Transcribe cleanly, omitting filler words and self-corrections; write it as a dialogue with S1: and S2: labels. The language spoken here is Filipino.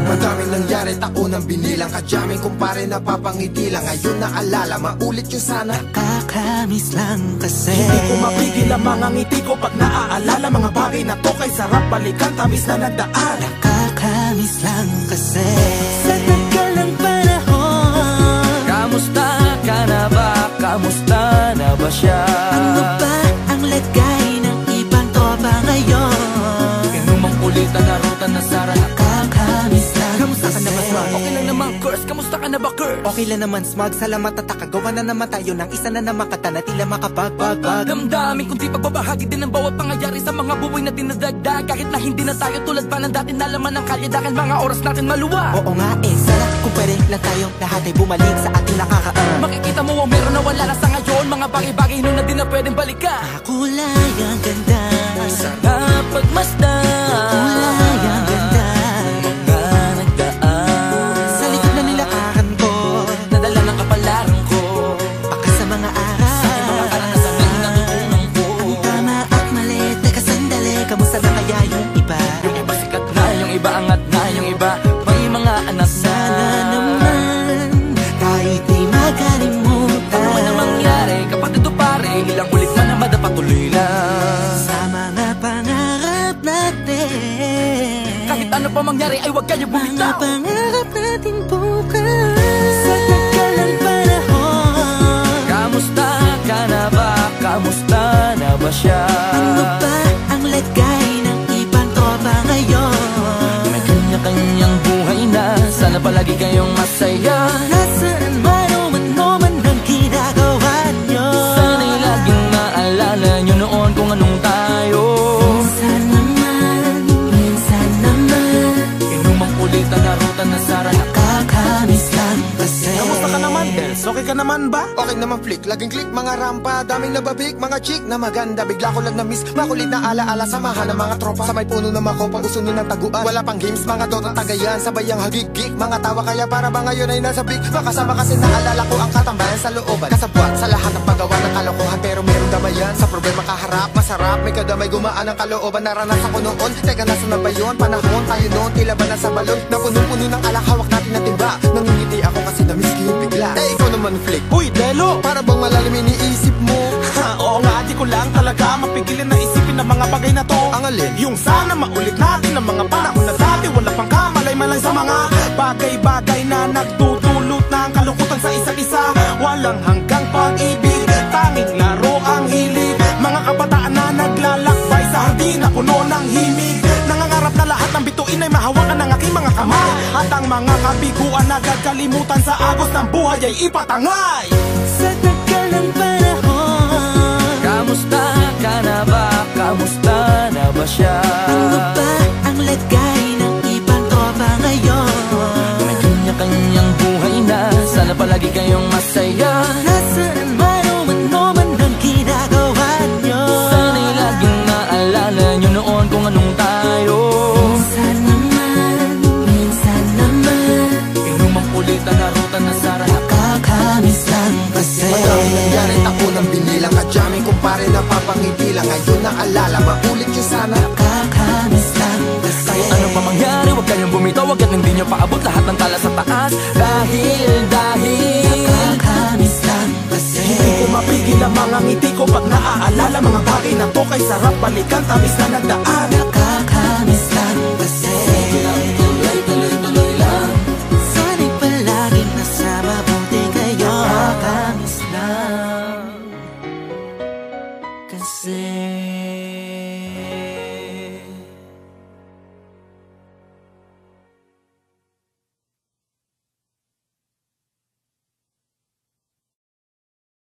S1: Madaming nangyari, tako nang binilang. Kadyaming kumpare napapangiti lang. Ngayon naalala, maulit yung sana.
S2: Nakakamiss lang kasi.
S3: Hindi ko mapigil ang mga ngiti ko pag naaalala. Mga bagay na to kay sarap balikan, tamis na nagdaan.
S2: Nakakamiss lang kasi. Sa tagal ng panahon,
S4: kamusta ka na ba? Kamusta na ba siya?
S2: ano ba ang lagay ng ibang tropa ngayon?
S4: Inumang ulitan na ruta na sara.
S2: Nakakamiss lang
S3: Kamusta ka na ba, Smug?
S4: Okay lang naman, Curse. Kamusta ka na ba, Curse?
S3: Okay lang naman, Smug. Salamat at nakagawa na naman tayo ng isa na naman kata na tila makabagbag.
S4: Damdamin kundi pagbabahagi din ng bawat pangyayari sa mga buhay na dinadagdag. Kahit na hindi na tayo tulad pa ng dati, nalaman ng kalye dahil mga oras natin maluwa.
S3: Oo nga sana kung pwede lang tayo lahat ay bumalik sa ating nakakaan.
S4: Makikita mo ang meron na wala na sa ngayon. Mga bagay-bagay nun na di na pwedeng balikan.
S2: kulay ang ganda.
S4: Sarap pagmasdan.
S2: Kulay ang ganda.
S4: Mga nagdaan
S2: Sa likod na nilakaran ko,
S4: nadala ng kapalaran ko.
S2: baka sa mga aral,
S4: Sa aking mga karanasan na natutunan ko.
S2: ang tama at mali. Teka sandali, kamusta na kaya yung iba?
S4: Yung iba sikat na, yung iba angat na, yung iba may mga anak na.
S2: Sana naman kahit di makalimutan.
S4: Ano man ang mangyari, kapatid o pare, ilang ulit man na madapatuloy lang.
S2: Sa mga pangarap natin,
S4: Kahit ano pa mangyari ay huwag kayo
S2: mga
S4: bumitaw.
S2: pangarap natin bukas. Sa tagal ng panahon,
S4: Kamusta ka na ba? Kamusta na ba siya?
S2: ano ba ang lagay ng ibang tropa ngayon?
S4: May kanya-kanyang buhay na, sana palagi kayong masaya.
S2: Nasaan man o man ang ginagawa nyo?
S4: Sana'y laging maalala nyo noon kung anong tayo.
S2: Minsan naman
S4: Inumang ulitan na ruta na sara.
S2: nakakamiss lang kasi.
S3: Kamusta ka naman, Dels? Okay ka naman ba?
S1: Okay naman flick, laging click, mga rampa. Daming nababik, mga chick na maganda. Bigla ko lang na-miss, makulit na alaala. Samahan ng mga tropa, sa may puno na makopa. Gusto nyo ng taguan, wala pang games, mga dotang tagayan. Sabayang hagig-gig, mga tawa kaya para ba ngayon ay nasa big. Makasama kasi naalala ko ang katambayan sa looban. Kasabwat sa lahat ng paggawa ng kalokohan, pero merong damayan. Sa problema kaharap, masarap, may kadamay gumaan ang kalooban. Naranasan ko noon, teka nasa na ba yun? Panahon tayo noon, tila ba nasa balon? Na punong-puno ng alak, hawak natin ng timba. Nangingiti ako kasi na-miss ko yung bigla. Eh, ikaw naman flick.
S3: Uy, Delo!
S1: Para bang malalim iniisip mo?
S3: Ha, oo nga, di ko lang talaga mapigilin na isipin ang mga bagay na to.
S1: Ang alin?
S3: Yung sana maulit natin ang mga panahon na dati. Wala pang kamalay-malay sa mga bagay-bagay na nagdudulot ng kalungkutan sa isa't isa. Walang hanggang pag-ibig, tanging laro ang hilig. Mga kabataan na naglalakbay sa hardin na puno ng himig. Nangangarap na lahat ng bituin ay mahawakan ng aking mga kamay. At ang mga kabiguan na gagalimutan sa agos ng buhay ay ipatangay.
S2: Sa tagal ng panahon,
S4: Kamusta ka na ba? Kamusta na ba siya?
S2: ano ba ang lagay ng ibang tropa ngayon?
S4: May kanya-kanyang buhay na, sana palagi kayong masaya.
S2: Nasaan man o man ang ginagawa nyo?
S4: Sana'y laging maalala nyo noon kung anong tayo.
S2: Minsan naman
S4: Inumang ulitan na ruta na sara.
S2: nakakamiss lang kasi.
S1: Madaming nangyari, tako nang binilang. Kadyaming kumpare napapangiti lang. Ngayon naalala, maulit yung sana.
S2: Nakakamiss lang kasi.
S4: Kahit ano pa mangyari, huwag kayong bumitaw. Huwag yan hindi nyo paabot lahat ng tala sa taas. Dahil
S2: Nakakamiss lang kasi.
S3: Hindi ko mapigil ang mga ngiti ko pag naaalala. Mga bagay na to kay sarap balikan, tamis na nagdaan.